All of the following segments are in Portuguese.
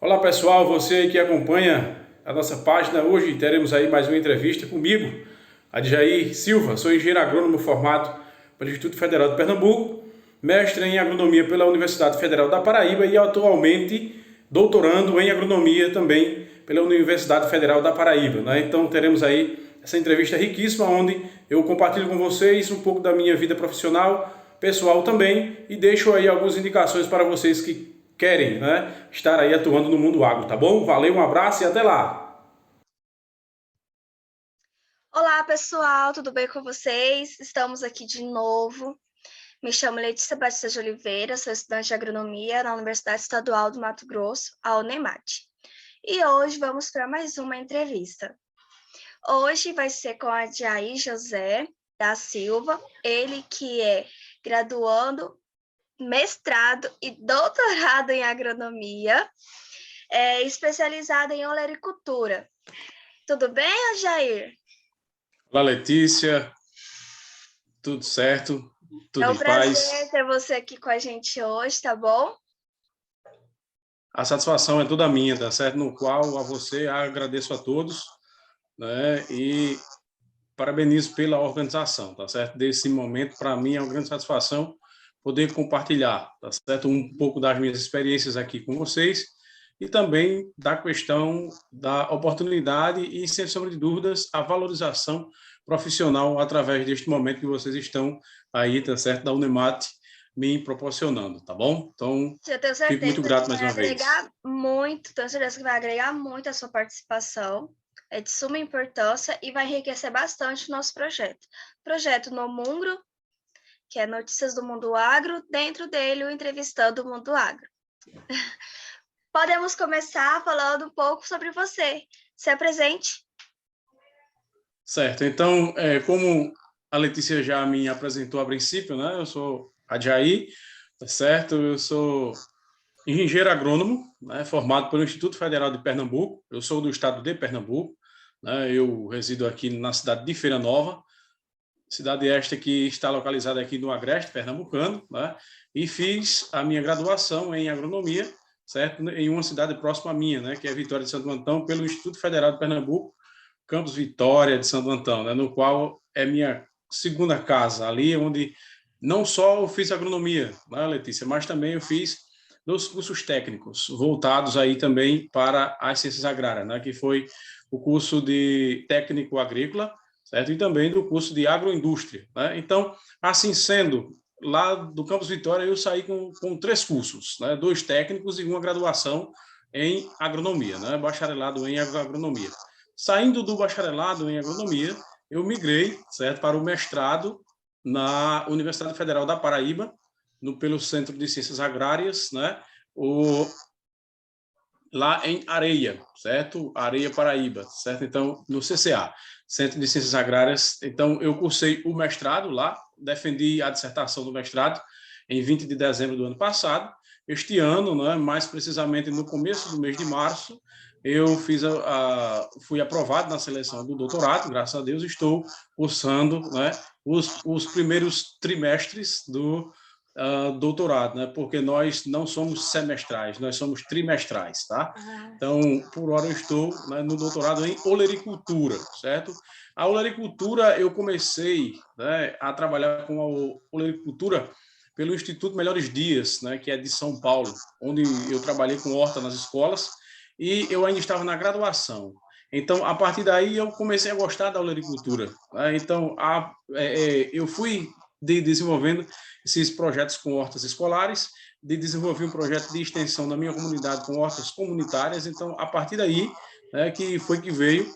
Olá pessoal, você que acompanha a nossa página, hoje teremos aí mais uma entrevista comigo, Adjair Silva. Sou engenheiro agrônomo formado pelo Instituto Federal de Pernambuco, mestre em agronomia pela Universidade Federal da Paraíba e atualmente doutorando em agronomia também pela Universidade Federal da Paraíba, né? Então teremos aí essa entrevista riquíssima onde eu compartilho com vocês um pouco da minha vida profissional, pessoal também, e deixo aí algumas indicações para vocês que querem, né, estar aí atuando no mundo agro, tá bom? Valeu, um abraço e até lá! Olá, pessoal, tudo bem com vocês? Estamos aqui de novo. Me chamo Letícia Batista de Oliveira, sou estudante de agronomia na Universidade Estadual do Mato Grosso, a UNEMAT. E hoje vamos para mais uma entrevista. Hoje vai ser com a Jair José da Silva, ele que é graduando, mestrado e doutorado em agronomia, especializado em olericultura. Tudo bem, Jair? Olá, Letícia, tudo certo? É Tudo um em paz? prazer ter você aqui com a gente hoje, tá bom? A satisfação é toda minha, tá certo? No qual a você agradeço a todos, né? E parabenizo pela organização, tá certo? Desse momento, para mim, é uma grande satisfação poder compartilhar, tá certo? Um pouco das minhas experiências aqui com vocês e também da questão da oportunidade e, sem sombra de dúvidas, a valorização profissional através deste momento que vocês estão aí, tá certo? Da Unemat me proporcionando, tá bom? Então, Eu tenho fico muito certeza que grato mais vai uma vez. agregar muito, tenho certeza que vai agregar muito a sua participação. É de suma importância e vai enriquecer bastante o nosso projeto. Projeto No Mungro, que é Notícias do Mundo Agro, dentro dele o Entrevistando o Mundo Agro. Podemos começar falando um pouco sobre você. Se apresente. Certo, então, como a Letícia já me apresentou a princípio, né? Eu sou Adjair, tá certo? Eu sou engenheiro agrônomo, né? Formado pelo Instituto Federal de Pernambuco. Eu sou do estado de Pernambuco, né? Eu resido aqui na cidade de Feira Nova, cidade esta que está localizada aqui no Agreste Pernambucano, né? E fiz a minha graduação em agronomia, certo? Em uma cidade próxima à minha, né? Que é Vitória de Santo Antão, pelo Instituto Federal de Pernambuco, Campos Vitória de Santo Antão, né, no qual é minha segunda casa, ali onde não só eu fiz agronomia, né, Letícia, mas também eu fiz dois cursos técnicos voltados aí também para as ciências agrárias, né, que foi o curso de técnico agrícola, certo? E também do curso de agroindústria, né? Então, assim sendo, lá do Campus Vitória eu saí com três cursos, né, dois técnicos e uma graduação em agronomia, né, bacharelado em agronomia. Saindo do bacharelado em agronomia, eu migrei, certo, para o mestrado na Universidade Federal da Paraíba, pelo Centro de Ciências Agrárias, né, lá em Areia, certo? Areia, Paraíba, certo? Então, no CCA, Centro de Ciências Agrárias. Então, eu cursei o mestrado lá, defendi a dissertação do mestrado em 20 de dezembro do ano passado. Este ano, né, mais precisamente no começo do mês de março, eu fui aprovado na seleção do doutorado, graças a Deus, estou cursando, né, os primeiros trimestres do doutorado, né? Porque nós não somos semestrais, nós somos trimestrais, tá? Então, por hora eu estou, né, no doutorado em olericultura, certo? A olericultura eu comecei, né, a trabalhar com a olericultura pelo Instituto Melhores Dias, né, que é de São Paulo, onde eu trabalhei com horta nas escolas e eu ainda estava na graduação. Então, a partir daí, eu comecei a gostar da olericultura, né? Então, eu fui desenvolvendo esses projetos com hortas escolares, de desenvolver um projeto de extensão na minha comunidade com hortas comunitárias. Então, a partir daí, né, que foi que veio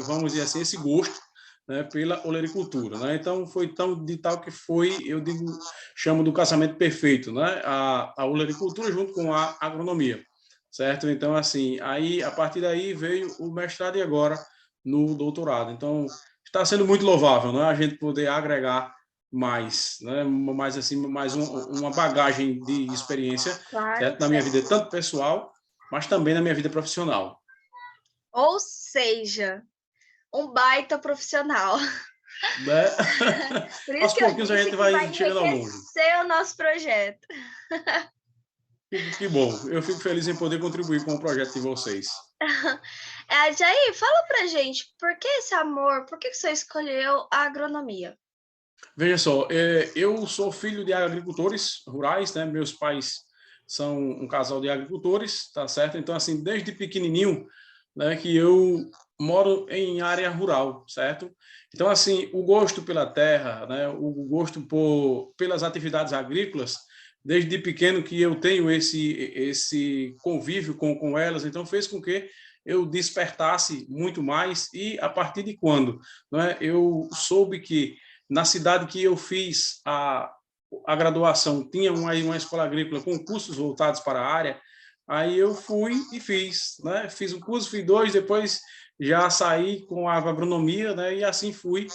vamos dizer assim, esse gosto, né, pela olericultura, né? Então, foi tão de tal que foi, eu digo, chamo do casamento perfeito, né? A olericultura junto com a agronomia, certo? Então, assim, aí, a partir daí veio o mestrado e agora no doutorado. Então, está sendo muito louvável, né? A gente poder agregar mais, né? Mais assim, uma bagagem de experiência, Claro. certo? Na minha vida, tanto pessoal, mas também na minha vida profissional. Ou seja, um baita profissional. Né? Por isso Aos que eu pouquinhos a disse gente que vai vai chegando ao longe. enriquecer o nosso projeto. Que bom. Eu fico feliz em poder contribuir com o projeto de vocês. Jair, fala pra gente, por que esse amor? Por que você escolheu a agronomia? Veja só, eu sou filho de agricultores rurais, né? Meus pais são um casal de agricultores, tá certo? Então, assim, desde pequenininho, né, que eu moro em área rural, certo? Então, assim, o gosto pela terra, né, o gosto pelas atividades agrícolas, desde pequeno que eu tenho esse convívio com elas, então fez com que eu despertasse muito mais e a partir de quando, né, eu soube que na cidade que eu fiz a graduação, tinha uma escola agrícola com cursos voltados para a área, aí eu fui e fiz, né? Fiz um curso, fiz dois, depois já saí com a agronomia, né? E assim fui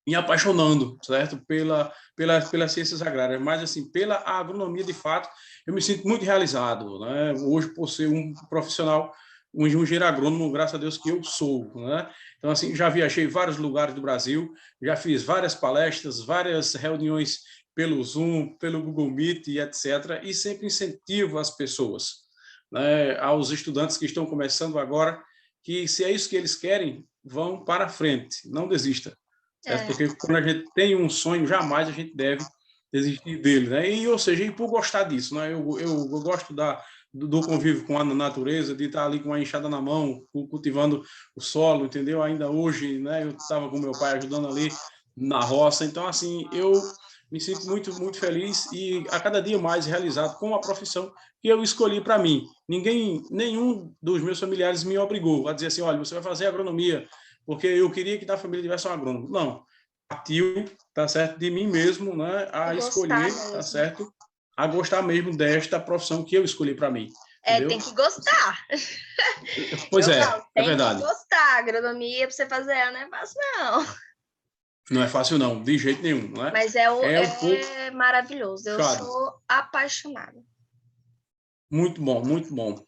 me apaixonando, certo? Pelas ciências agrárias, mas assim, pela agronomia de fato, eu me sinto muito realizado, né? Hoje, por ser um profissional, um engenheiro agrônomo, graças a Deus que eu sou, né? Então, assim, já viajei vários lugares do Brasil, já fiz várias palestras, várias reuniões pelo Zoom, pelo Google Meet e etc. E sempre incentivo as pessoas, né? Aos estudantes que estão começando agora, que se é isso que eles querem, vão para frente, não desista. Certo? Porque quando a gente tem um sonho, jamais a gente deve desistir dele, né? E, ou seja, e por gostar disso, né? Eu gosto do convívio com a natureza, de estar ali com a enxada na mão, cultivando o solo, entendeu? Ainda hoje, né? Eu estava com meu pai ajudando ali na roça, então, assim, eu me sinto muito, muito feliz e a cada dia mais realizado com a profissão que eu escolhi para mim. Nenhum dos meus familiares me obrigou a dizer assim, olha, você vai fazer agronomia, porque eu queria que da família tivesse um agrônomo. Não, partiu, tá certo, de mim mesmo, né, a escolher, tá certo, a gostar mesmo desta profissão que eu escolhi para mim. Entendeu? Tem que gostar. Pois é verdade. Tem que gostar. Agronomia para você fazer não é fácil, não. Não é fácil, não, de jeito nenhum, né? Mas um pouco maravilhoso. Eu sou apaixonada. Muito bom, muito bom.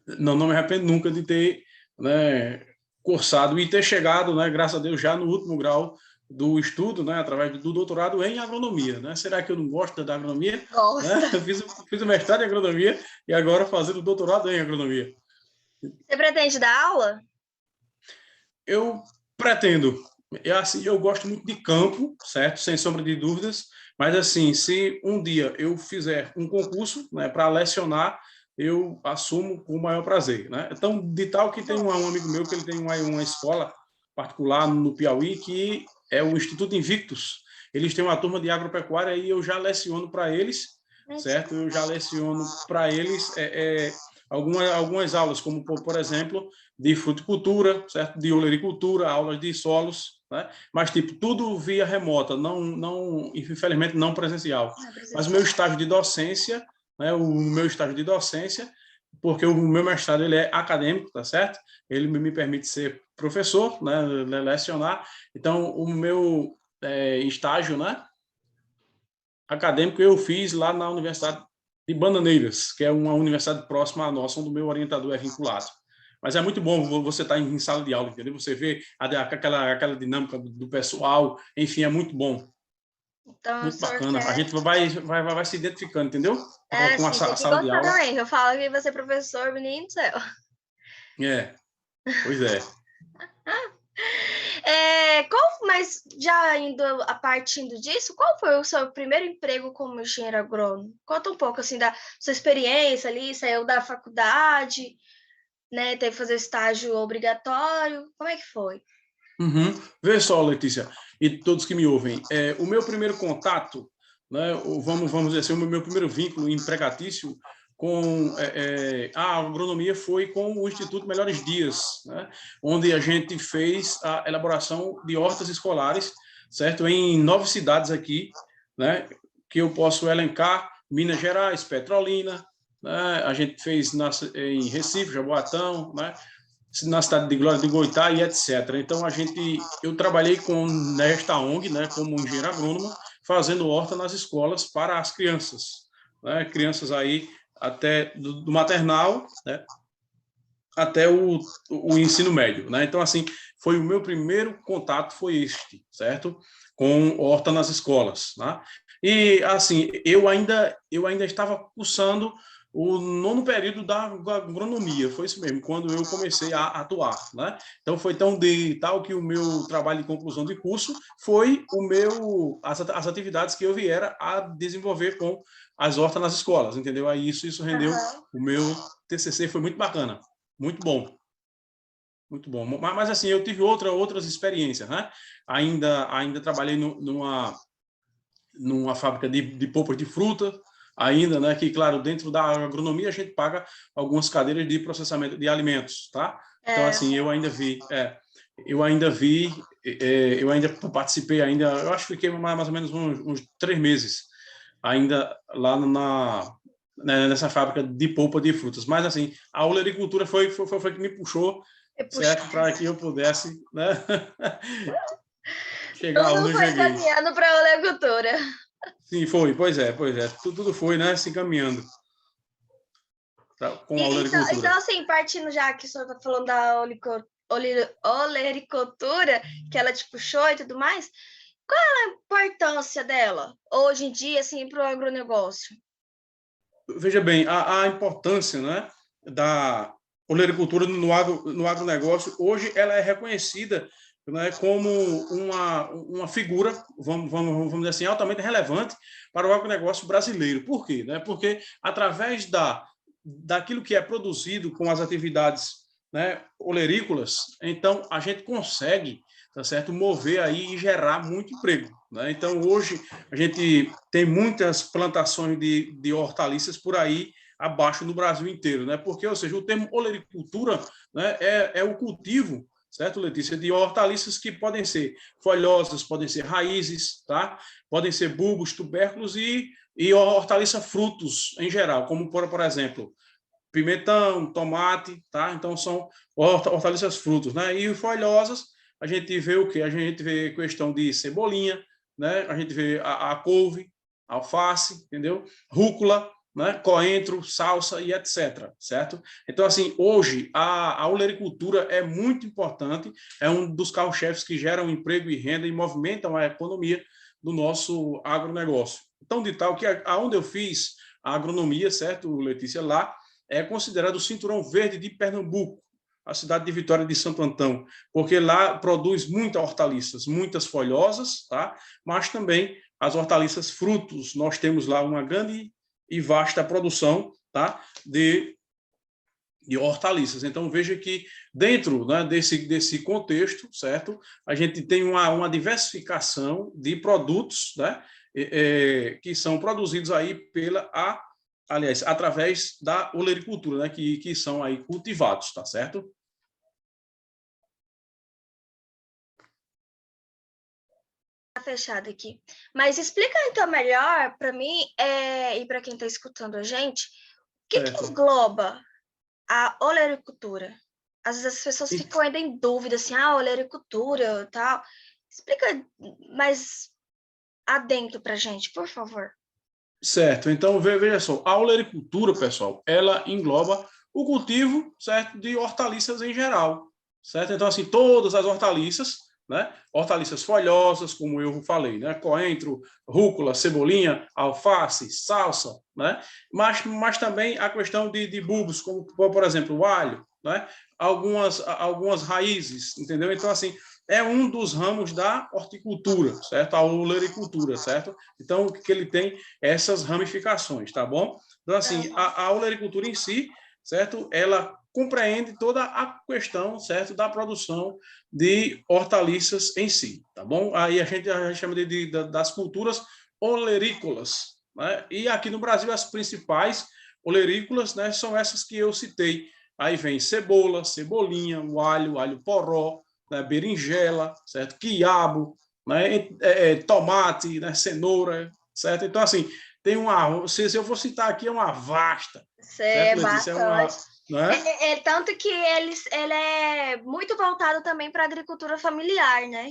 Não me arrependo nunca de ter, né, cursado e ter chegado, né, graças a Deus, já no último grau do estudo, né, através do doutorado em agronomia, né? Será que eu não gosto da agronomia? Gosto. Né? Fiz o mestrado em agronomia e agora fazendo o doutorado em agronomia. Você pretende dar aula? Eu pretendo. Eu gosto muito de campo, certo? Sem sombra de dúvidas. Mas, assim, se um dia eu fizer um concurso, né, para lecionar, eu assumo com o maior prazer, né? Então, de tal que tem um amigo meu que ele tem uma escola particular no Piauí, que é o Instituto Invictus. Eles têm uma turma de agropecuária e eu já leciono para eles, certo? Eu já leciono para eles algumas aulas, como, por exemplo, de fruticultura, certo? De olericultura, aulas de solos, né? Mas, tipo, tudo via remota, infelizmente, não presencial. Mas o meu estágio de docência, né? O meu estágio de docência, porque o meu mestrado ele é acadêmico, tá certo? Ele me permite ser professor, né? Lecionar. Então, o meu estágio, né? Acadêmico eu fiz lá na Universidade de Bananeiras, que é uma universidade próxima à nossa, onde o meu orientador é vinculado. Mas é muito bom você estar em sala de aula, entendeu? Você vê aquela dinâmica do pessoal, enfim, é muito bom. Então, muito bacana. A gente vai se identificando, entendeu? Com a sala de aula. Também. Eu falo que você é professor, menino do céu. Pois é. Mas já partindo disso, qual foi o seu primeiro emprego como engenheiro agrônomo? Conta um pouco assim da sua experiência ali, saiu da faculdade, né? Teve que fazer estágio obrigatório. Como é que foi? Vê só, Letícia, e todos que me ouvem, o meu primeiro contato, né, vamos dizer assim, o meu primeiro vínculo empregatício com a agronomia foi com o Instituto Melhores Dias, né, onde a gente fez a elaboração de hortas escolares, certo, em 9 cidades aqui, né, que eu posso elencar: Minas Gerais, Petrolina, né, a gente fez em Recife, Jaboatão, né, na cidade de Glória de Goitá e etc. Então, eu trabalhei nesta ONG, né, como engenheiro agrônomo, fazendo horta nas escolas para as crianças, né, crianças aí até do maternal, né, até o ensino médio, né? Então, assim, foi o meu primeiro contato, foi este, certo? Com horta nas escolas, né? E, assim, eu ainda estava cursando o nono período da agronomia, foi isso mesmo, quando eu comecei a atuar, né? Então, foi tão de tal que o meu trabalho de conclusão de curso foi as atividades que eu viera a desenvolver com as hortas nas escolas, entendeu? Aí isso rendeu Aham. o meu TCC, foi muito bacana, muito bom. Muito bom. Mas assim, eu tive outras experiências, né? Ainda trabalhei numa fábrica de polpas de fruta, ainda, né? Que, claro, dentro da agronomia a gente paga algumas cadeiras de processamento de alimentos, tá? Então, É, assim, eu ainda participei, ainda, eu acho que fiquei mais ou menos uns 3 meses ainda lá nessa fábrica de polpa de frutas. Mas, assim, a olericultura foi que me puxou, é puxar. certo? Para que eu pudesse, né? chegar Tudo onde eu foi cheguei. caminhando para a oleocultura. Sim, foi, pois é. Tudo foi, né, se encaminhando com a Então, olericultura. assim, partindo já que o senhor está falando da olericultura, que ela te puxou e tudo mais, qual é a importância dela hoje em dia, assim, para o agronegócio? Veja bem, a importância, né, da olericultura no agronegócio, hoje ela é reconhecida, né, como uma figura, vamos dizer assim, altamente relevante para o agronegócio brasileiro. Por quê? Né? Porque através daquilo que é produzido com as atividades, né, olerícolas, então a gente consegue, tá certo, mover aí e gerar muito emprego. Né? Então, hoje, a gente tem muitas plantações de hortaliças por aí abaixo no Brasil inteiro, né? Porque, ou seja, o termo olericultura, né, é o cultivo, certo, Letícia, de hortaliças que podem ser folhosas, podem ser raízes, tá? Podem ser bulbos, tubérculos e hortaliça frutos em geral, como, por exemplo, pimentão, tomate, tá? Então, são hortaliças frutos, né? E folhosas, a gente vê o quê? A gente vê questão de cebolinha, né? A gente vê a couve, alface, entendeu? Rúcula, né? Coentro, salsa e etc, certo? Então, assim, hoje a olericultura é muito importante, é um dos carro-chefes que geram emprego e renda e movimentam a economia do nosso agronegócio. Então, de tal que aonde eu fiz a agronomia, certo, Letícia, lá é considerado o cinturão verde de Pernambuco, a cidade de Vitória de Santo Antão, porque lá produz muitas hortaliças, muitas folhosas, tá? Mas também as hortaliças frutos. Nós temos lá uma grande e vasta produção, tá? De hortaliças. Então, veja que dentro, né, desse contexto, certo, a gente tem uma diversificação de produtos, né, que são produzidos aí aliás, através da olericultura, né, que são aí cultivados, tá certo? Tá fechado aqui. Mas explica então melhor para mim e para quem está escutando a gente, o que Certo. engloba a olericultura? Às vezes as pessoas ficam ainda em dúvida, assim, olericultura e tal. Explica mais adentro para a gente, por favor. Certo, então veja só, a olericultura, pessoal, ela engloba o cultivo, certo, de hortaliças em geral, certo? Então, assim, todas as hortaliças, né? Hortaliças folhosas, como eu falei, né? Coentro, rúcula, cebolinha, alface, salsa, né? Mas também a questão de bulbos, como, por exemplo, o alho, né? Algumas raízes, entendeu? Então, assim, é um dos ramos da horticultura, certo? A olericultura, certo? Então, o que ele tem essas ramificações, tá bom? Então, assim, a olericultura em si, certo? Ela compreende toda a questão, certo, da produção de hortaliças em si, tá bom? Aí a gente chama das culturas olerícolas, né? E aqui no Brasil as principais olerícolas, né, são essas que eu citei. Aí vem cebola, cebolinha, o alho poró, né, berinjela, certo? Quiabo, né, tomate, né, cenoura, certo? Então, assim, tem uma, se eu for citar aqui, é uma vasta, certo, Letícia? É uma, não é? Tanto que ele é muito voltado também para a agricultura familiar, né?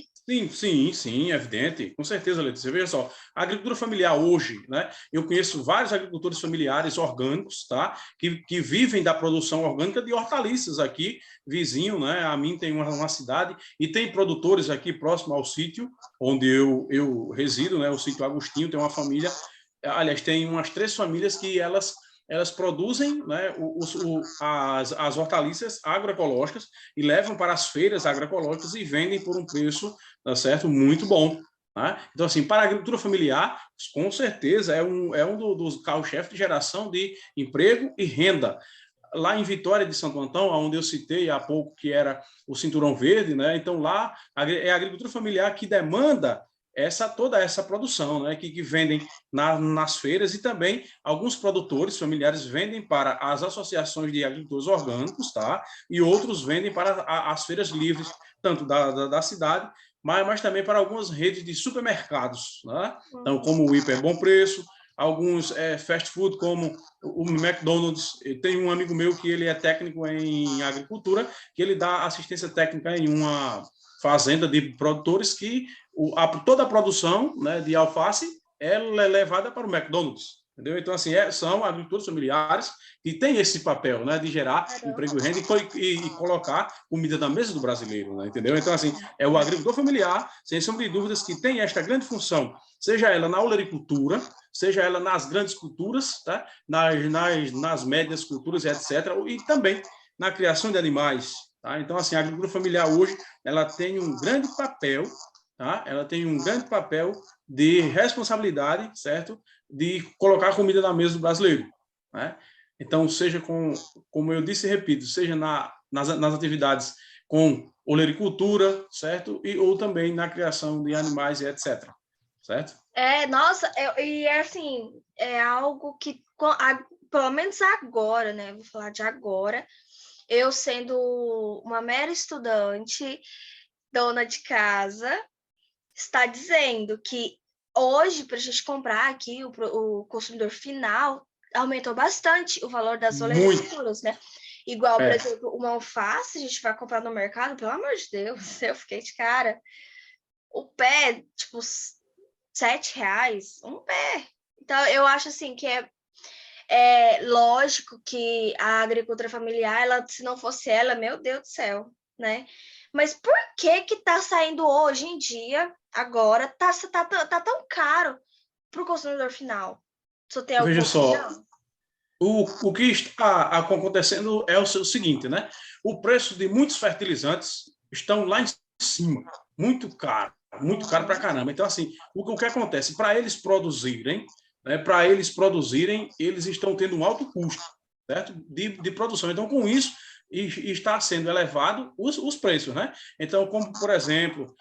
Sim, evidente, com certeza, Letícia. Veja só, a agricultura familiar hoje, né? Eu conheço vários agricultores familiares orgânicos, tá? Que vivem da produção orgânica de hortaliças aqui, vizinho, né? A mim tem uma cidade e tem produtores aqui próximo ao sítio onde eu resido, né? O sítio Agostinho, tem uma família, aliás, tem umas 3 famílias que elas produzem, né, as hortaliças agroecológicas e levam para as feiras agroecológicas e vendem por um preço, tá certo, muito bom. Tá? Então, assim, para a agricultura familiar, com certeza é um dos carros-chefe de geração de emprego e renda. Lá em Vitória de Santo Antão, onde eu citei há pouco que era o Cinturão Verde, né? Então lá é a agricultura familiar que demanda toda essa produção, né, que vendem nas feiras e também alguns produtores familiares vendem para as associações de agricultores orgânicos, tá? E outros vendem para as feiras livres, tanto da cidade, mas também para algumas redes de supermercados, né? Então, como o Hiper Bom Preço, alguns fast food como o McDonald's. Tem um amigo meu que ele é técnico em agricultura, que ele dá assistência técnica em uma fazenda de produtores que toda a produção, né, de alface é levada para o McDonald's. Entendeu? Então, assim, são agricultores familiares que têm esse papel, né, de gerar emprego e renda e colocar comida na mesa do brasileiro, né, entendeu? Então, assim, é o agricultor familiar, sem sombra de dúvidas, que tem esta grande função, seja ela na olericultura, seja ela nas grandes culturas, tá? nas médias culturas, etc., e também na criação de animais. Tá? Então, assim, a agricultura familiar hoje ela tem um grande papel, tá? Ela tem um grande papel de responsabilidade, certo? De colocar comida na mesa do brasileiro. Né? Então, seja como eu disse e repito, seja nas atividades com olericultura, certo? Ou também na criação de animais e etc. Certo? Nossa, e assim, é algo que, pelo menos agora, né? Vou falar de agora, eu sendo uma mera estudante, dona de casa, está dizendo que hoje, para a gente comprar aqui, o consumidor final aumentou bastante o valor das olericulturas, né? Igual, por exemplo, uma alface, a gente vai comprar no mercado, pelo amor de Deus, eu fiquei de cara. O pé, tipo, R$7, um pé. Então, eu acho assim que é lógico que a agricultura familiar, se não fosse ela, meu Deus do céu, né? Mas por que tá saindo hoje em dia, agora, tá tão caro para o consumidor final? Você tem alguma opinião? O que está acontecendo é o seguinte, né? O preço de muitos fertilizantes estão lá em cima, muito caro para caramba. Então, assim, o que acontece? Para eles produzirem, eles estão tendo um alto custo, certo? De produção. Então, com isso, está sendo elevado os preços, né? Então, como, por exemplo,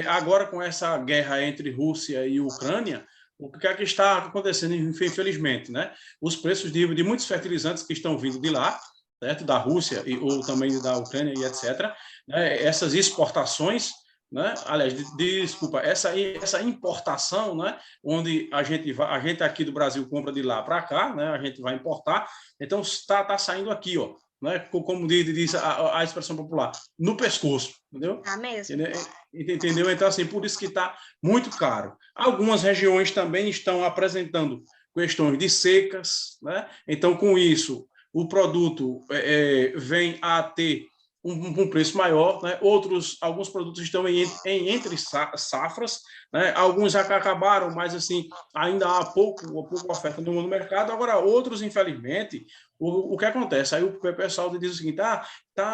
agora com essa guerra entre Rússia e Ucrânia, o que é que está acontecendo, infelizmente, né? Os preços de muitos fertilizantes que estão vindo de lá, certo? Da Rússia ou também da Ucrânia e etc., né? Essas exportações, né? Aliás, desculpa, essa importação, né? Onde a gente aqui do Brasil compra de lá para cá, né? A gente vai importar, então está saindo aqui, ó, né? Como diz a expressão popular, no pescoço, entendeu? Tá mesmo. Entendeu? Então, assim, por isso que está muito caro. Algumas regiões também estão apresentando questões de secas, né? Então, com isso, o produto vem a ter um preço maior, né? Alguns produtos estão entre safras, né? Alguns já acabaram, mas assim ainda há pouca oferta no mercado. Agora, outros, infelizmente, o que acontece? Aí o pessoal diz o seguinte: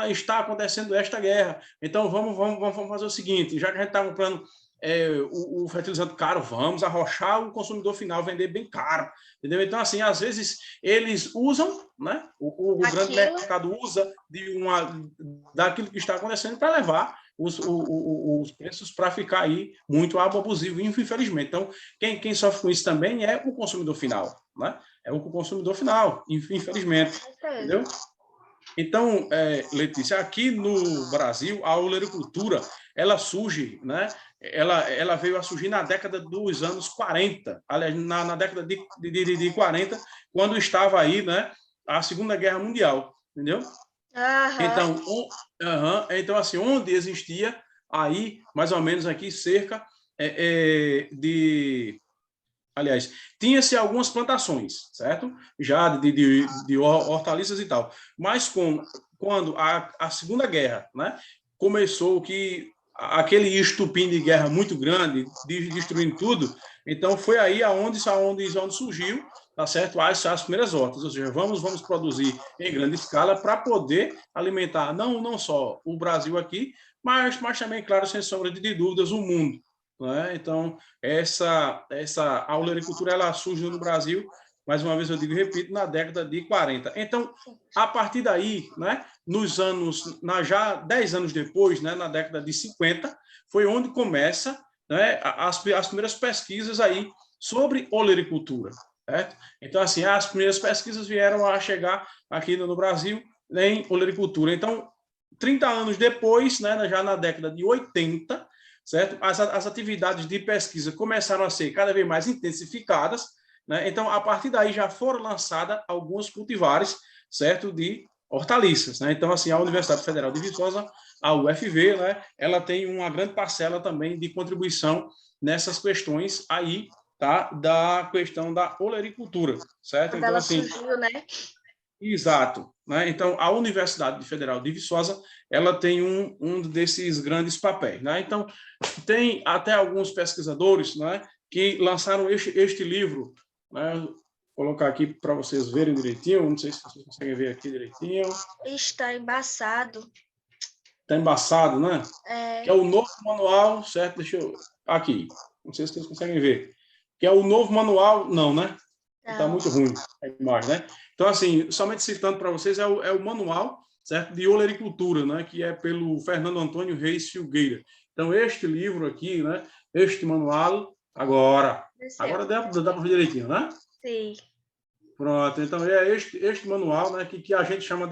está acontecendo esta guerra, então vamos fazer o seguinte, já que a gente está comprando o fertilizante caro, vamos arrochar o consumidor final, vender bem caro, entendeu? Então, assim, às vezes eles usam, né? O grande mercado usa daquilo que está acontecendo para levar os preços para ficar aí muito abusivo, infelizmente. Então, quem sofre com isso também é o consumidor final, né? É o consumidor final, infelizmente, entendeu? Então, Letícia, aqui no Brasil, a olericultura, ela surge, né, ela veio a surgir na década dos anos 40, aliás, na década de 40, quando estava aí, né, a Segunda Guerra Mundial, entendeu? Então, então, assim, onde existia aí, mais ou menos aqui, cerca de... Aliás, tinha-se algumas plantações, certo? Já de hortaliças e tal. Mas quando a Segunda Guerra, né, começou, que aquele estupim de guerra muito grande, destruindo tudo, então foi aí aonde surgiu, tá certo? As primeiras hortas, ou seja, vamos produzir em grande escala para poder alimentar não só o Brasil aqui, mas também, claro, sem sombra de dúvidas, o mundo. Né? Então, a olericultura ela surge no Brasil, mais uma vez eu digo e repito, na década de 40. Então, a partir daí, né, nos anos, já 10 anos depois, né, na década de 50, foi onde começa, né, as primeiras pesquisas aí sobre olericultura. Certo? Então, assim, as primeiras pesquisas vieram a chegar aqui no Brasil em olericultura. Então, 30 anos depois, né, já na década de 80, certo? As atividades de pesquisa começaram a ser cada vez mais intensificadas, né? Então, a partir daí já foram lançadas alguns cultivares, certo? De hortaliças, né? Então, assim, a Universidade Federal de Viçosa, a UFV, né, ela tem uma grande parcela também de contribuição nessas questões aí, tá? Da questão da olericultura, certo? Quando então, ela assim, surgiu, né? Exato. Né? Então, a Universidade Federal de Viçosa, ela tem um desses grandes papéis. Né? Então, tem até alguns pesquisadores, né, que lançaram este livro, né? Vou colocar aqui para vocês verem direitinho, não sei se vocês conseguem ver aqui direitinho. Está embaçado. Está embaçado, né? É. Que é o novo manual, certo? Deixa eu... Aqui, não sei se vocês conseguem ver. Que é o novo manual, não, né? Está muito ruim a imagem, né? Então, assim, somente citando para vocês, é o manual, certo? De olericultura, né? Que é pelo Fernando Antônio Reis Filgueira. Então, este livro aqui, né? Este manual, agora dá para ver direitinho, né? Sim. Pronto, então é este manual, né? Que a gente chama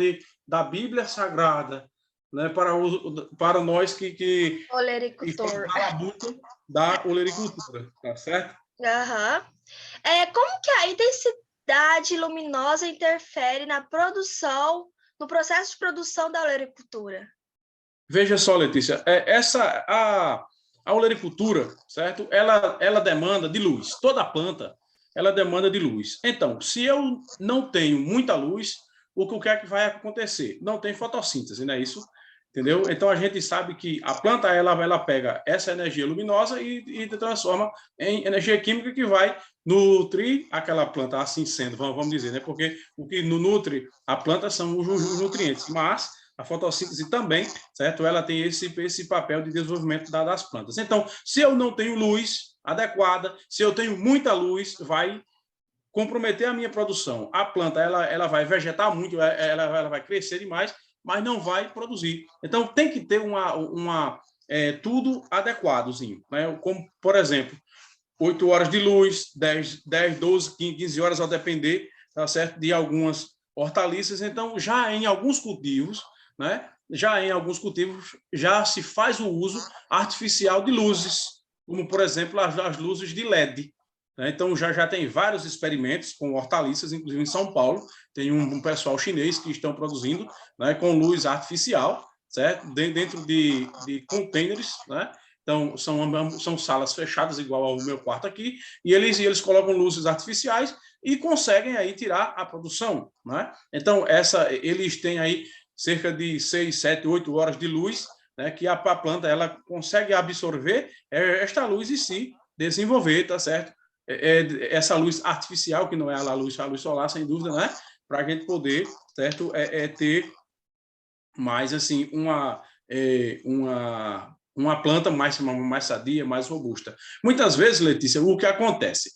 da Bíblia Sagrada, né? Para nós que Olericultor. estamos na labuta da olericultura, tá certo? Como que a intensidade luminosa interfere na produção, no processo de produção da olericultura? Veja só, Letícia, a olericultura, certo? Ela demanda de luz. Toda planta, ela demanda de luz. Então, se eu não tenho muita luz, o que é que vai acontecer? Não tem fotossíntese, não é isso? Entendeu? Então, a gente sabe que a planta ela pega essa energia luminosa e transforma em energia química que vai nutrir aquela planta, assim sendo, vamos dizer, né? Porque o que nutre a planta são os nutrientes, mas a fotossíntese também, certo? Ela tem esse papel de desenvolvimento das plantas. Então, se eu não tenho luz adequada, se eu tenho muita luz, vai comprometer a minha produção. A planta ela vai vegetar muito, ela vai crescer demais, mas não vai produzir. Então, tem que ter tudo adequadozinho, né? Como, por exemplo, 8 horas de luz, 10, 12, 15 horas, a depender, tá certo? De algumas hortaliças. Então, já em alguns cultivos, né? Já se faz o uso artificial de luzes, como, por exemplo, as luzes de LED. Né? Então, já tem vários experimentos com hortaliças, inclusive em São Paulo, tem um pessoal chinês que estão produzindo, né, com luz artificial, certo? Dentro de containers, né? Então, são salas fechadas, igual ao meu quarto aqui, e eles colocam luzes artificiais e conseguem aí tirar a produção. Né? Então, eles têm aí cerca de 6, 7, 8 horas de luz, né, que a planta ela consegue absorver esta luz e se desenvolver, tá certo? Essa luz artificial, que não é a luz solar, sem dúvida, né? Para a gente poder, certo? Ter mais, assim, uma planta mais sadia, mais robusta. Muitas vezes, Letícia, o que acontece?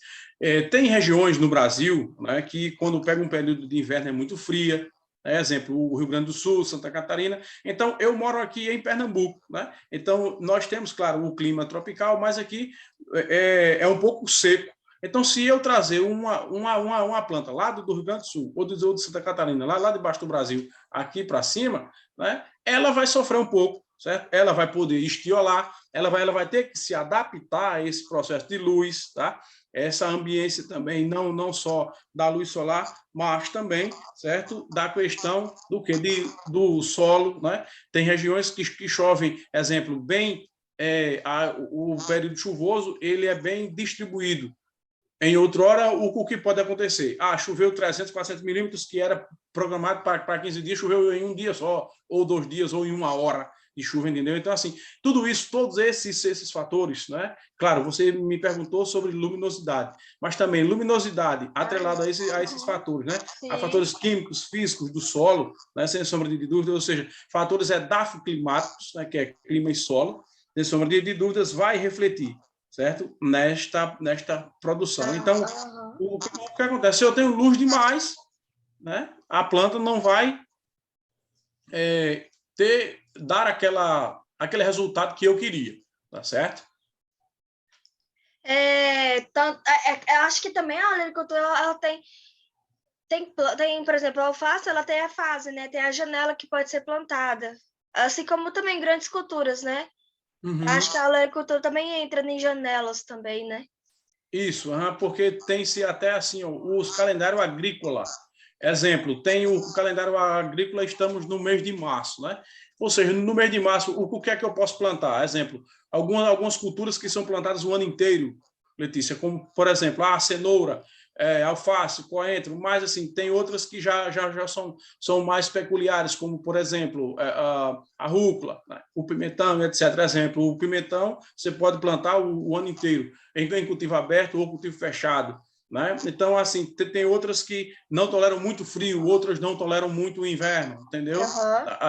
Tem regiões no Brasil, né, que quando pega um período de inverno é muito fria, exemplo, o Rio Grande do Sul, Santa Catarina. Então, eu moro aqui em Pernambuco, né? Então, nós temos, claro, o clima tropical, mas aqui é um pouco seco. Então, se eu trazer uma planta lá do Rio Grande do Sul ou de Santa Catarina, lá debaixo do Brasil, aqui para cima, né, ela vai sofrer um pouco, certo? Ela vai poder estiolar, ela vai ter que se adaptar a esse processo de luz, tá? Essa ambiência também, não só da luz solar, mas também, certo? Da questão do que? Do solo, né? Tem regiões que chovem, exemplo, bem, o período chuvoso, ele é bem distribuído. Em outrora, o que pode acontecer? Choveu 300, 400 milímetros, que era programado para 15 dias, choveu em um dia só, ou 2 dias, ou em 1 hora de chuva, entendeu? Então, assim, tudo isso, todos esses fatores, né? Claro, você me perguntou sobre luminosidade, mas também luminosidade atrelada a esses fatores, né? A fatores químicos, físicos do solo, né? Sem sombra de dúvida, ou seja, fatores edafoclimáticos, né? Que é clima e solo, sem sombra de dúvidas, vai refletir, certo? Nesta produção. Então, o que acontece? Se eu tenho luz demais, né? A planta não vai dar aquele resultado que eu queria, tá certo? Eu acho que também a olericultura, ela tem, por exemplo, a alface, ela tem a fase, né? Tem a janela que pode ser plantada. Assim como também grandes culturas, né? Uhum. Acho que a olericultura também entra em janelas também, né? Isso, porque tem-se até assim, os calendários agrícolas. Exemplo, tem o calendário agrícola, estamos no mês de março, né? Ou seja, no mês de março, o que é que eu posso plantar? Exemplo, algumas culturas que são plantadas o ano inteiro, Letícia, como, por exemplo, a cenoura, alface, coentro, mas assim, tem outras que já são mais peculiares, como, por exemplo, a rúcula, né? O pimentão, etc. Exemplo, o pimentão você pode plantar o ano inteiro, em cultivo aberto ou cultivo fechado, né? Então, assim, tem outras que não toleram muito frio, outras não toleram muito o inverno, entendeu?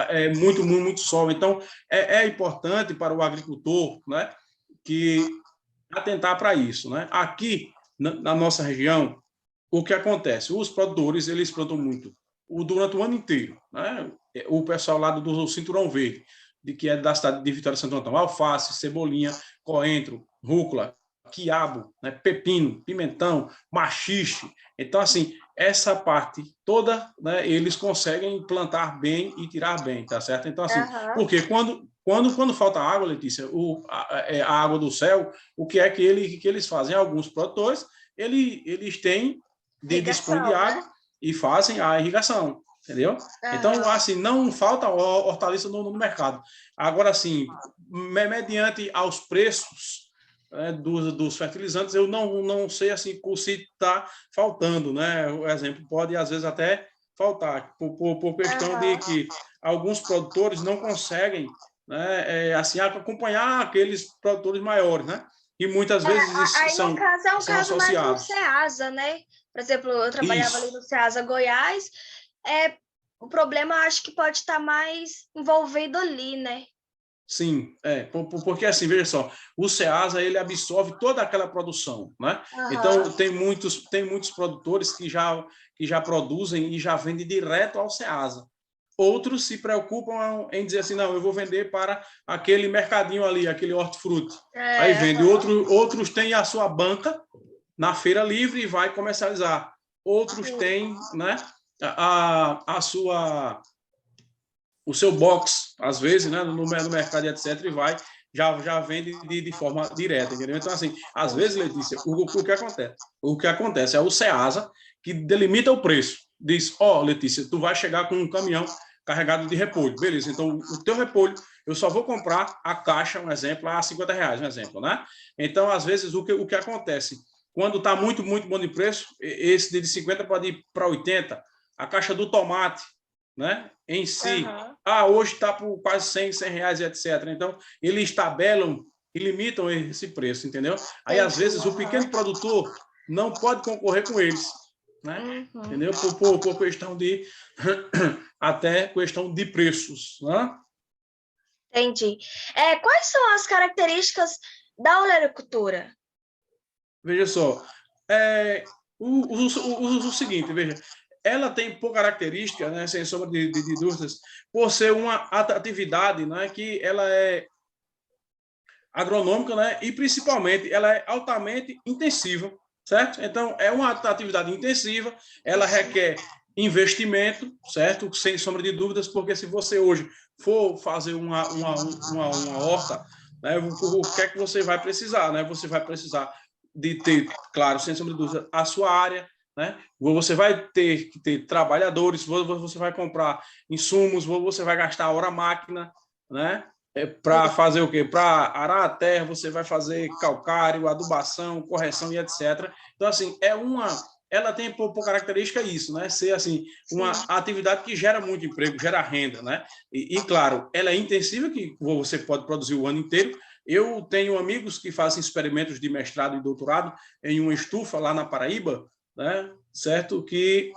É muito sol. Então, é importante para o agricultor, né, que atentar para isso, né? Aqui, na nossa região, o que acontece? Os produtores, eles plantam muito durante o ano inteiro, né? O pessoal lá do Cinturão Verde, que é da cidade de Vitória de Santo Antão, alface, cebolinha, coentro, rúcula, quiabo, né? Pepino, pimentão, maxixe. Então, assim, essa parte toda, né, eles conseguem plantar bem e tirar bem, tá certo? Então, assim, porque quando falta água, Letícia, a água do céu, o que é que eles fazem? Alguns produtores, eles têm dispõem de água, né? E fazem a irrigação, entendeu? Então, assim, não falta hortaliça no mercado. Agora, assim, mediante aos preços, né, dos fertilizantes, eu não sei assim se está faltando, né? O exemplo pode, às vezes, até faltar, por questão de que alguns produtores não conseguem, né, assim, acompanhar aqueles produtores maiores, né? E muitas vezes aí, são, no caso, é um caso associados. mais do Ceasa, né? Por exemplo, eu trabalhava ali no Ceasa Goiás, o problema acho que pode estar mais envolvido ali, né? Sim, porque assim, veja só, o Ceasa, ele absorve toda aquela produção, né? Então, tem muitos produtores que já produzem e já vendem direto ao Ceasa. Outros se preocupam em dizer assim, não, eu vou vender para aquele mercadinho ali, aquele hortifruti. Aí vende. Outros têm a sua banca na feira livre e vai comercializar. Outros têm, né, o seu box, às vezes, né, no mercado, etc., e já vende de forma direta, entendeu? Então, assim, às vezes, Letícia, o que acontece? O que acontece é o Ceasa que delimita o preço. Diz, Letícia, tu vai chegar com um caminhão carregado de repolho. Beleza, então o teu repolho, eu só vou comprar a caixa, um exemplo, a R$50, um exemplo, né? Então, às vezes, o que acontece? Quando está muito bom de preço, esse de 50 pode ir para 80, a caixa do tomate, né, em si, hoje está por quase 100 reais, etc. Então, eles tabelam e limitam esse preço, entendeu? Aí, às vezes, o pequeno produtor não pode concorrer com eles, né? Entendeu? Por questão de até questão de preços, né? Entendi. Quais são as características da olericultura? Veja só, o seguinte, veja, ela tem por característica, né, sem sombra de dúvidas, por ser uma atividade, né, que ela é agronômica, né, e principalmente ela é altamente intensiva, certo? Então, é uma atividade intensiva, ela requer investimento, certo? Sem sombra de dúvidas, porque se você hoje for fazer uma horta, né, o que é que você vai precisar, né? Você vai precisar de ter, claro, sem sombra de dúvida, a sua área, né? Você vai ter que ter trabalhadores, você vai comprar insumos, você vai gastar hora máquina, né? Para fazer o quê? Para arar a terra, você vai fazer calcário, adubação, correção e etc. Então, assim, ela tem por característica isso, né? Ser assim uma atividade que gera muito emprego, gera renda, né? E claro, ela é intensiva, que você pode produzir o ano inteiro. Eu tenho amigos que fazem experimentos de mestrado e doutorado em uma estufa lá na Paraíba, né? Certo? Que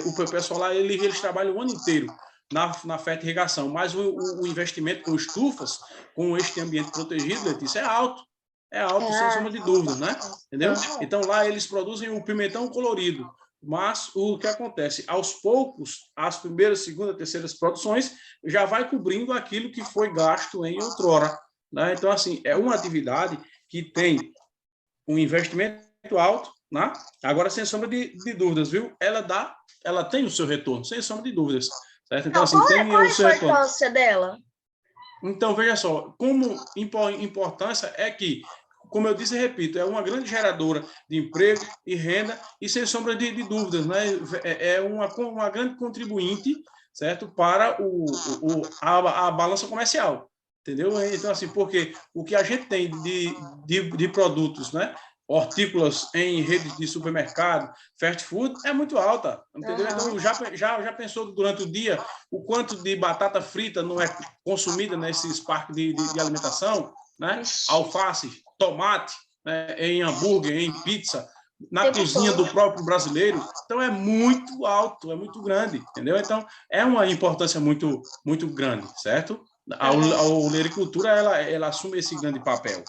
o pessoal lá eles trabalham o ano inteiro na fertirrigação, mas o investimento com estufas, com este ambiente protegido, Letícia, é alto, sem sombra de dúvida, né? Entendeu? Então, lá eles produzem o pimentão colorido, mas o que acontece? Aos poucos, as primeiras, segunda, terceiras produções já vai cobrindo aquilo que foi gasto em outrora, né? Então, assim, é uma atividade que tem um investimento alto, né? Agora, sem sombra de dúvidas, viu? Ela tem o seu retorno, sem sombra de dúvidas, certo? Então, assim, tem qual o seu a retorno. importância dela? Então, veja só, como importância é que, como eu disse e repito, é uma grande geradora de emprego e renda e, sem sombra de dúvidas, né? É uma grande contribuinte, certo, para a balança comercial, entendeu? Então, assim, porque o que a gente tem de produtos, né, hortícolas em redes de supermercado, fast food, é muito alta, entendeu? Então, já pensou durante o dia o quanto de batata frita não é consumida nesses parques de alimentação, né? Alface, tomate, né? Em hambúrguer, em pizza, na cozinha do próprio brasileiro. Então, é muito alto, é muito grande, entendeu? Então, é uma importância muito, muito grande, certo? A olericultura, ela assume esse grande papel.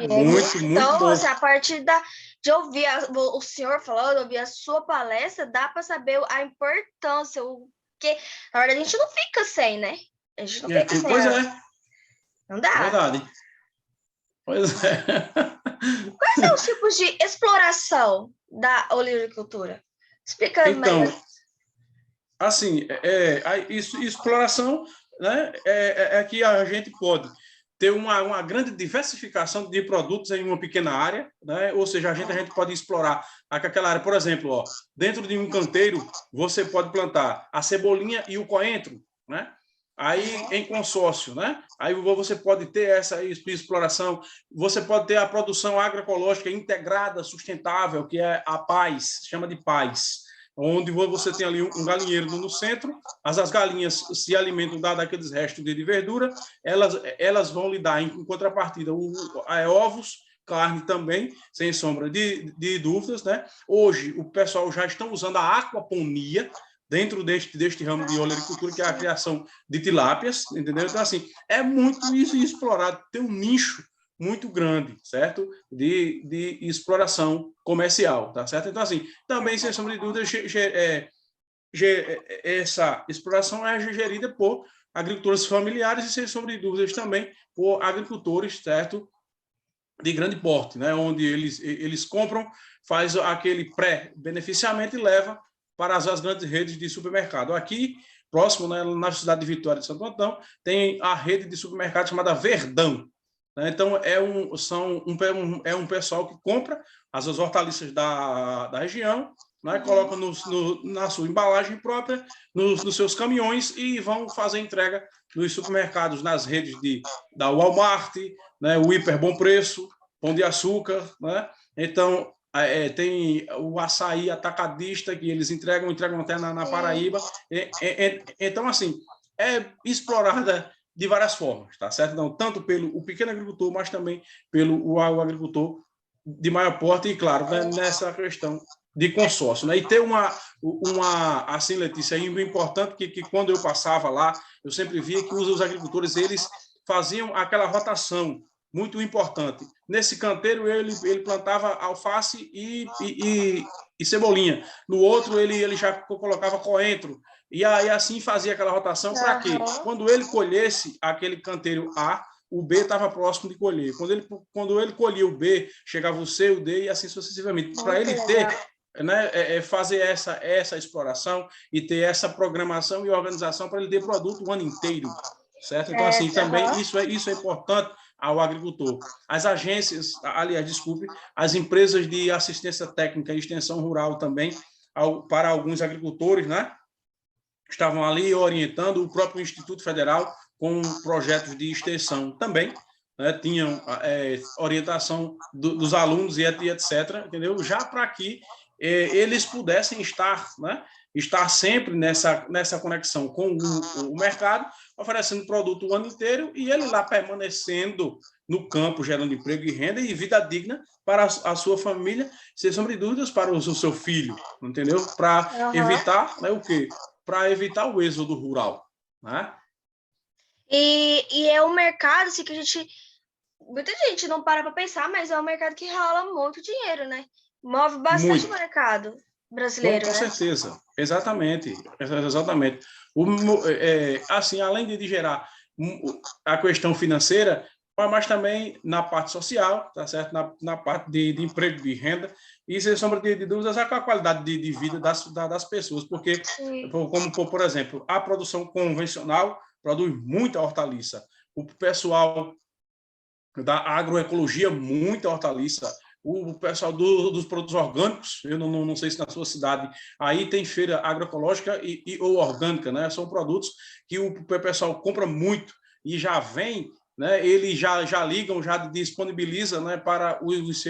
Muito então, bom. Assim, a partir de ouvir o senhor falando, ouvir a sua palestra, dá para saber a importância, que na verdade a gente não fica sem, né? A gente não fica sem. Pois é. Não dá. Verdade. Pois é. Quais são os tipos de exploração da olericultura? Explica então, mais. Assim, exploração, né, é que a gente pode ter uma grande diversificação de produtos em uma pequena área, né? Ou seja, a gente pode explorar aquela área, por exemplo, ó, dentro de um canteiro, você pode plantar a cebolinha e o coentro, né? Aí em consórcio, né? Aí você pode ter essa exploração, você pode ter a produção agroecológica integrada, sustentável, que é a PAS, chama de PAS, onde você tem ali um galinheiro no centro, as galinhas se alimentam daqueles restos de verdura, elas vão lhe dar, em contrapartida, ovos, carne também, sem sombra de dúvidas, né? Hoje, o pessoal já estão usando a aquaponia dentro deste ramo de olericultura, que é a criação de tilápias, entendeu? Então, assim, é muito isso explorado, tem um nicho muito grande, certo? De exploração comercial, tá certo? Então, assim, também, sem sombra de dúvida, essa exploração é gerida por agricultores familiares e, sem sombra de dúvidas, também por agricultores, certo? De grande porte, né? Onde eles compram, faz aquele pré-beneficiamento e leva para as grandes redes de supermercado. Aqui, próximo, né, na cidade de Vitória de Santo Antão, tem a rede de supermercado chamada Verdão. Né? Então, é um pessoal que compra as hortaliças da região, né? Coloca na sua embalagem própria, nos seus caminhões e vão fazer entrega nos supermercados, nas redes da Walmart, né? O Hiper Bom Preço, Pão de Açúcar, né? Então, tem o açaí atacadista, que eles entregam até na Paraíba. Então, assim, é explorada de várias formas, tá certo? Não, tanto pelo pequeno agricultor, mas também pelo agricultor de maior porte e, claro, né, nessa questão de consórcio, né? E ter assim, Letícia, importante que quando eu passava lá, eu sempre via que os agricultores, eles faziam aquela rotação muito importante. Nesse canteiro, ele plantava alface e cebolinha. No outro, ele já colocava coentro. E aí, assim, fazia aquela rotação para quê? Quando ele colhesse aquele canteiro A, o B estava próximo de colher. Quando ele colhia o B, chegava o C, o D e assim sucessivamente. Para ele ter né, fazer essa exploração e ter essa programação e organização para ele ter produto o ano inteiro, certo? Então, assim, também isso é importante ao agricultor. As agências, aliás, desculpe, as empresas de assistência técnica e extensão rural também, para alguns agricultores, né, estavam ali orientando o próprio Instituto Federal com projetos de extensão também, né, tinham orientação dos alunos e etc., entendeu? Já para que eles pudessem estar, né, estar sempre nessa conexão com o mercado, oferecendo produto o ano inteiro e ele lá permanecendo no campo, gerando emprego e renda e vida digna para a sua família, sem sombra de dúvidas, para o seu filho, entendeu? Para evitar, né, o quê? Para evitar o êxodo rural, né? E é um mercado assim, que muita gente não para pensar, mas é um mercado que rola muito dinheiro, né? Move bastante o mercado brasileiro, com né? certeza, exatamente. Assim, além de gerar a questão financeira, mas também na parte social, tá certo? Na parte de emprego, de renda, e sem sombra de dúvidas, a qualidade de vida das pessoas, porque, como por exemplo, a produção convencional produz muita hortaliça. O pessoal da agroecologia, muita hortaliça. O pessoal dos produtos orgânicos, eu não sei se na sua cidade aí tem feira agroecológica ou orgânica, né? São produtos que o pessoal compra muito e já vem, né? Eles já ligam, já disponibiliza, né, para os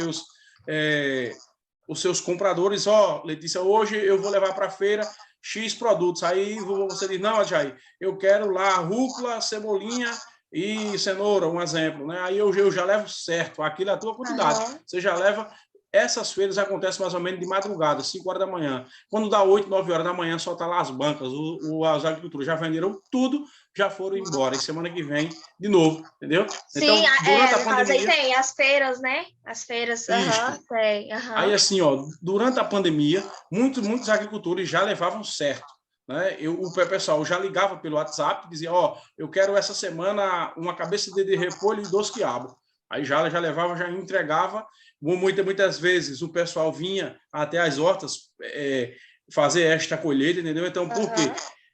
seus compradores. Letícia, hoje eu vou levar para a feira X produtos. Aí você diz, não, Jair, eu quero lá rúcula, cebolinha e cenoura, um exemplo, né? Aí eu já levo certo, aquilo é a tua quantidade. Você já leva. Essas feiras acontecem mais ou menos de madrugada, 5 horas da manhã. Quando dá 8, 9 horas da manhã, só tá lá as bancas, os agricultores já venderam tudo, já foram embora. E semana que vem, de novo, entendeu? Sim, então, durante a pandemia... Aí tem as feiras, né? As feiras, tem. Aí, assim, durante a pandemia, muitos agricultores já levavam certo. Né? O pessoal já ligava pelo WhatsApp, dizia, eu quero essa semana uma cabeça de repolho e 2 quiabos. Aí já levava, já entregava. Muitas vezes o pessoal vinha até as hortas fazer esta colheita, entendeu? Então, por quê?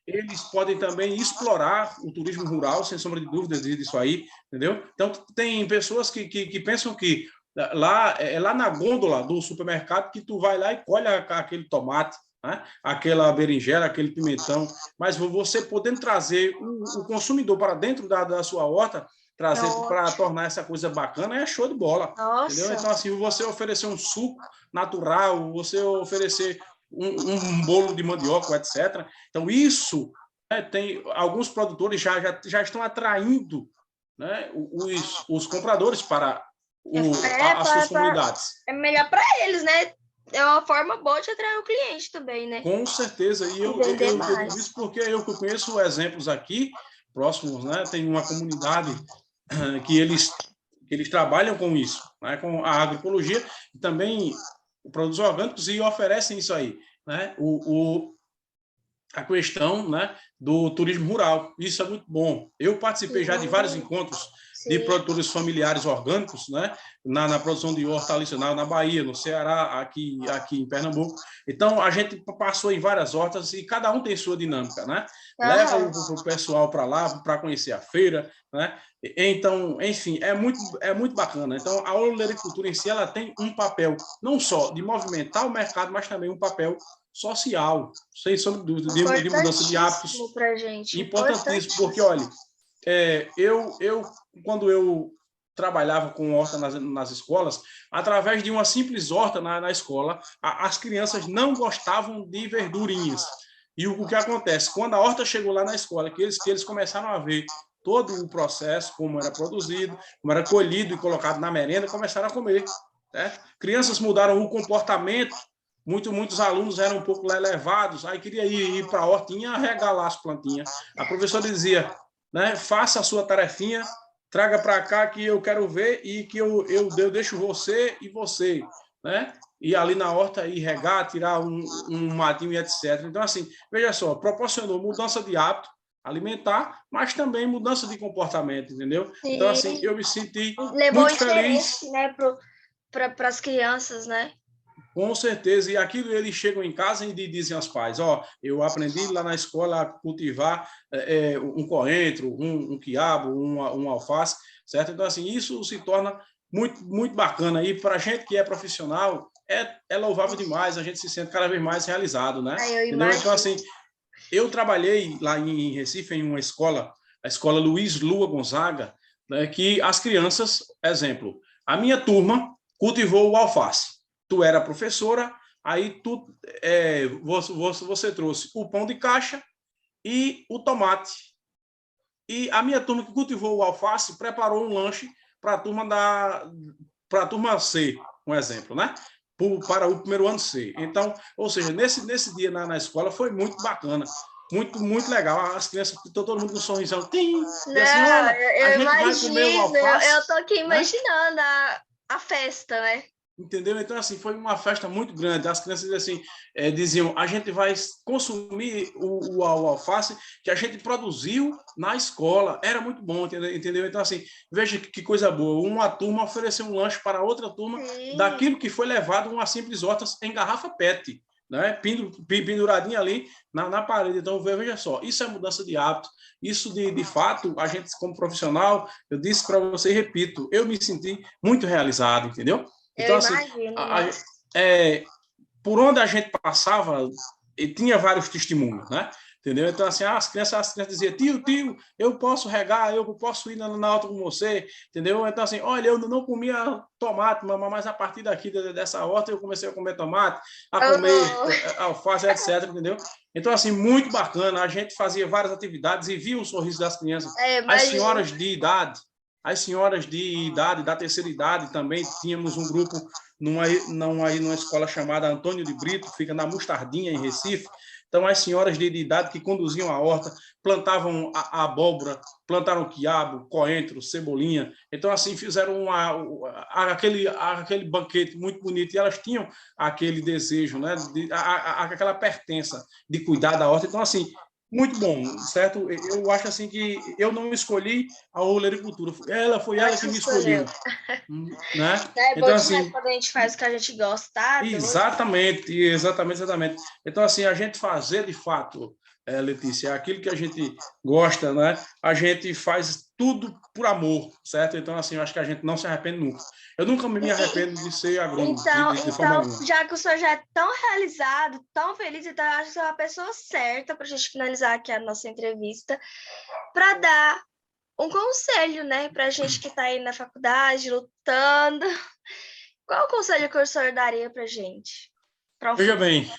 Eles podem também explorar o turismo rural, sem sombra de dúvidas disso aí, entendeu? Então, tem pessoas que pensam que lá na gôndola do supermercado que tu vai lá e colhe aquele tomate, né? Aquela berinjela, aquele pimentão, mas você podendo trazer o consumidor para dentro da sua horta, trazer para tornar essa coisa bacana, é show de bola. Entendeu? Então, assim, você oferecer um suco natural, você oferecer um bolo de mandioca, etc. Então, isso, né, tem alguns produtores já estão atraindo, né, os compradores para as suas comunidades. É melhor para eles, né? É uma forma boa de atrair o cliente também, né? Com certeza. E eu digo isso porque eu conheço exemplos aqui próximos, né? Tem uma comunidade que eles trabalham com isso, né? Com a agroecologia e também produtos orgânicos e oferecem isso aí, né? A questão, né, do turismo rural. Isso é muito bom. Eu participei já de vários encontros de produtores familiares orgânicos, né, na produção de hortaliça na Bahia, no Ceará, aqui em Pernambuco. Então, a gente passou em várias hortas e cada um tem sua dinâmica, né? Leva o pessoal para lá para conhecer a feira, né? Então, enfim, é muito bacana. Então, a olericultura em si, ela tem um papel não só de movimentar o mercado, mas também um papel social, sem sombra de dúvida, de mudança de hábitos. Pra gente. Importantíssimo, porque, olha, quando eu trabalhava com horta nas escolas, através de uma simples horta na escola, as crianças não gostavam de verdurinhas. E o que acontece? Quando a horta chegou lá na escola, que eles começaram a ver todo o processo, como era produzido, como era colhido e colocado na merenda, começaram a comer. Né? Crianças mudaram o comportamento. Muitos alunos eram um pouco levados, aí queria ir para a hortinha regalar as plantinhas. A professora dizia, né, faça a sua tarefinha, traga para cá que eu quero ver e que eu deixo você e você, né? E ali na horta ir regar, tirar um matinho e etc. Então, assim, veja só, proporcionou mudança de hábito alimentar, mas também mudança de comportamento, entendeu? Sim. Então, assim, eu me senti muito feliz. Né, para as crianças, né? Com certeza, e aquilo eles chegam em casa e dizem aos pais, ó, eu aprendi lá na escola a cultivar um coentro, um quiabo, um alface, certo? Então, assim, isso se torna muito, muito bacana. E para a gente que é profissional, é louvável demais, a gente se sente cada vez mais realizado, né? Aí eu Entendeu? Então, imagino. assim, eu trabalhei lá em Recife, em uma escola, a escola Luiz Lua Gonzaga, né, que as crianças, exemplo, a minha turma cultivou o alface. Tu era professora, aí você trouxe o pão de caixa e o tomate. E a minha turma que cultivou o alface preparou um lanche para a turma C, um exemplo, né? Para o primeiro ano C. Então, ou seja, nesse dia na escola foi muito bacana, muito, muito legal. As crianças, todo mundo com um sorrisão, tem, e assim, Não, olha, a eu gente vai comer o imagino, alface, eu tô aqui né? imaginando a festa, né? Entendeu? Então, assim, foi uma festa muito grande. As crianças, assim, diziam, a gente vai consumir o alface que a gente produziu na escola. Era muito bom, entendeu? Então, assim, veja que coisa boa. Uma turma ofereceu um lanche para outra turma Sim. daquilo que foi levado uma simples horta em garrafa PET, né? Penduradinha ali na parede. Então, veja só, isso é mudança de hábito. Isso, de fato, a gente, como profissional, eu disse para você e repito, eu me senti muito realizado, entendeu? Eu Então, assim, imagino, a, a, nossa. por onde a gente passava, e tinha vários testemunhos, né? Entendeu? Então, assim, as crianças diziam, tio, eu posso regar, eu posso ir na alta com você, entendeu? Então, assim, olha, eu não comia tomate, mas a partir daqui, dessa horta, eu comecei a comer tomate, a comer Oh, alface, etc, entendeu? Então, assim, muito bacana, a gente fazia várias atividades e via o sorriso das crianças. As imagino. senhoras de idade, as senhoras de idade, da terceira idade, também tínhamos um grupo numa escola chamada Antônio de Brito, fica na Mostardinha, em Recife. Então, as senhoras de idade que conduziam a horta, plantavam a abóbora, plantaram quiabo, coentro, cebolinha. Então, assim, fizeram aquele banquete muito bonito. E elas tinham aquele desejo, né, aquela pertença de cuidar da horta. Então, assim, muito bom, certo? Eu acho assim que eu não escolhi a olericultura, foi Ela ela te que me escolheu. escolheu, né? É bom Então, demais assim, quando a gente faz o que a gente gosta, tá? Doido. exatamente. Então, assim, a gente fazer de fato, Letícia, aquilo que a gente gosta, né? A gente faz tudo por amor, certo? Então, assim, eu acho que a gente não se arrepende nunca. Eu nunca me arrependo de ser agrônomo, de forma Então, alguma. já que o senhor já é tão realizado, tão feliz, então eu acho que você é uma pessoa certa para a gente finalizar aqui a nossa entrevista, para dar um conselho, né, para a gente que está aí na faculdade, lutando. Qual o conselho que o senhor daria para a gente? Para um Veja futuro? bem,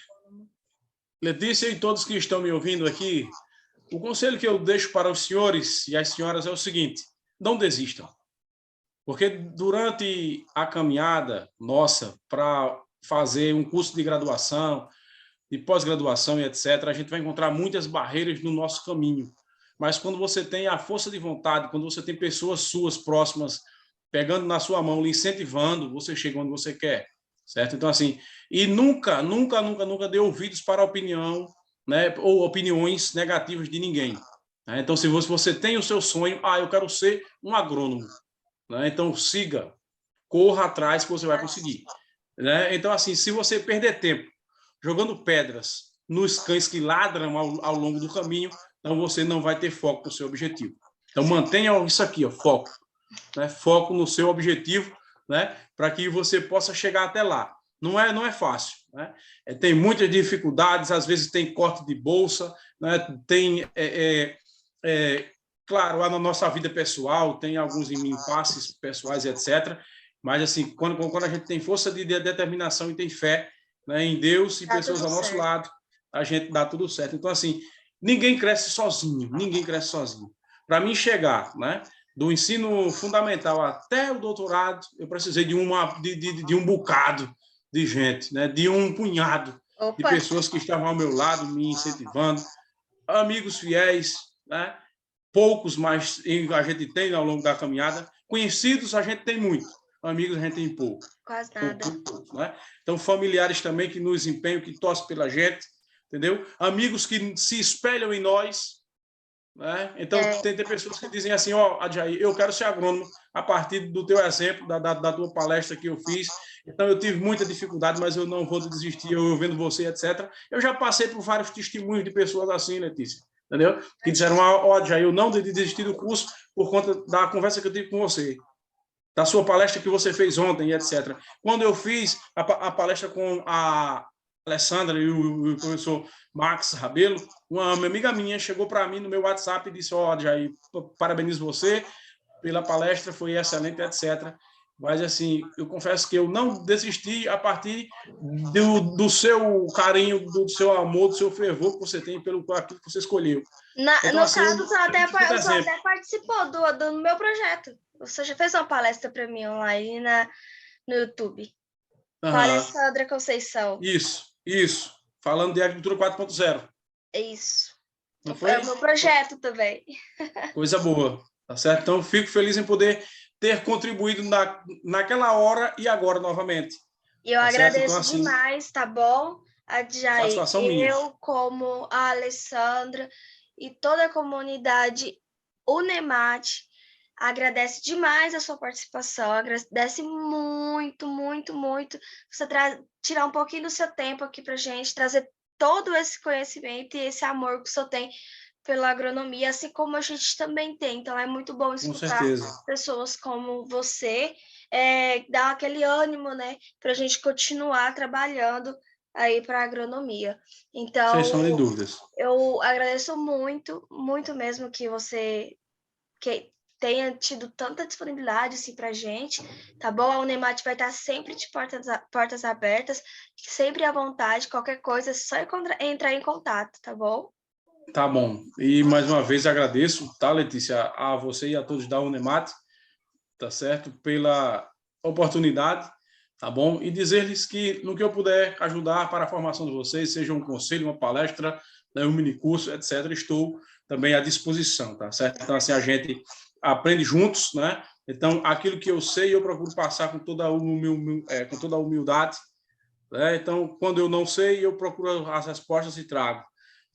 Letícia e todos que estão me ouvindo aqui, o conselho que eu deixo para os senhores e as senhoras é o seguinte: não desistam. Porque durante a caminhada nossa para fazer um curso de graduação, de pós-graduação e etc., a gente vai encontrar muitas barreiras no nosso caminho. Mas quando você tem a força de vontade, quando você tem pessoas suas próximas pegando na sua mão, lhe incentivando, você chega onde você quer, certo? Então, assim, e nunca dê ouvidos para a opinião, né, ou opiniões negativas de ninguém. Né? Então, se você tem o seu sonho, eu quero ser um agrônomo, né? Então, siga, corra atrás que você vai conseguir. Né? Então, assim, se você perder tempo jogando pedras nos cães que ladram ao longo do caminho, então você não vai ter foco no seu objetivo. Então, mantenha isso aqui, ó, foco. Né? Foco no seu objetivo, né? Para que você possa chegar até lá. Não é fácil. Né? Tem muitas dificuldades, às vezes tem corte de bolsa, né? Tem claro, na nossa vida pessoal, tem alguns impasses pessoais, etc. Mas, assim, quando a gente tem força de determinação e tem fé, né, em Deus e Tá pessoas tudo ao nosso certo. lado, a gente dá tudo certo. Então, assim, ninguém cresce sozinho, ninguém cresce sozinho. Para mim chegar, né, do ensino fundamental até o doutorado, eu precisei de um bocado de gente, né, de um punhado de Opa, pessoas que estavam ao meu lado, me incentivando, amigos fiéis, né, poucos, mas a gente tem ao longo da caminhada. Conhecidos a gente tem muito, amigos a gente tem pouco, quase nada. poucos, né? Então, familiares também que nos empenham, que torcem pela gente, entendeu? Amigos que se espelham em nós, né? Então, tem pessoas que dizem assim, ó, Adjaí, eu quero ser agrônomo a partir do teu exemplo, da tua palestra que eu fiz. Então, eu tive muita dificuldade, mas eu não vou desistir, eu vendo você, etc. Eu já passei por vários testemunhos de pessoas assim, Letícia, entendeu? Que disseram, ó, Adjaí, eu não desistir do curso por conta da conversa que eu tive com você, da sua palestra que você fez ontem, e etc. Quando eu fiz a palestra com a Alessandra e o professor Max Rabelo, uma amiga minha chegou para mim no meu WhatsApp e disse, ó, Jair, parabenizo você pela palestra, foi excelente, etc. Mas, assim, eu confesso que eu não desisti a partir do seu carinho, do seu amor, do seu fervor que você tem pelo aquilo que você escolheu. Então, no assim, caso, o senhor exemplo. até participou do meu projeto. Você já fez uma palestra para mim online no YouTube. Com a Alessandra Conceição. Isso. Falando de agricultura 4.0. É isso. Não foi? É o meu projeto também. Coisa boa, tá certo? Então, fico feliz em poder ter contribuído naquela hora e agora novamente. E eu agradeço então, assim, demais, tá bom? A Jair, satisfação minha. Eu, como a Alessandra e toda a comunidade Unemate, agradece demais a sua participação, agradece muito, muito, muito você tirar um pouquinho do seu tempo aqui pra gente, trazer todo esse conhecimento e esse amor que o senhor tem pela agronomia, assim como a gente também tem. Então, é muito bom escutar pessoas como você, dar aquele ânimo, né, para a gente continuar trabalhando aí para a agronomia. Então, sem sombra de dúvidas. Eu agradeço muito, muito mesmo que você tenha tido tanta disponibilidade assim, para a gente, tá bom? A Unemate vai estar sempre de portas abertas, sempre à vontade, qualquer coisa, é só entrar em contato, tá bom? Tá bom. E mais uma vez agradeço, tá, Letícia, a você e a todos da Unemate, tá certo? Pela oportunidade, tá bom? E dizer-lhes que no que eu puder ajudar para a formação de vocês, seja um conselho, uma palestra, né, um minicurso, etc., estou também à disposição, tá certo? Então, assim, a gente aprende juntos, né? Então, aquilo que eu sei, eu procuro passar com toda a humildade, né? Então, quando eu não sei, eu procuro as respostas e trago.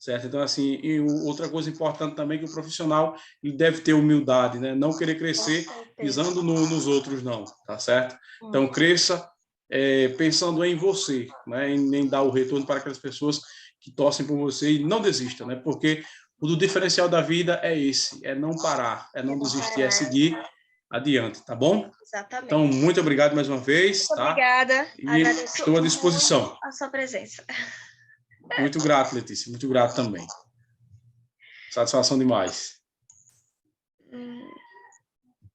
Certo? Então, assim, e outra coisa importante também é que o profissional ele deve ter humildade, né? Não querer crescer pisando nos outros, não, tá certo? Então, cresça pensando em você, né? Em dar o retorno para aquelas pessoas que torcem por você e não desista, né? Porque o diferencial da vida é esse, é não parar, é não desistir, é seguir adiante, tá bom? Exatamente. Então, muito obrigado mais uma vez, muito tá? Obrigada. E agradeço estou à disposição. A sua presença. Muito grato, Letícia. Muito grato também. Satisfação demais.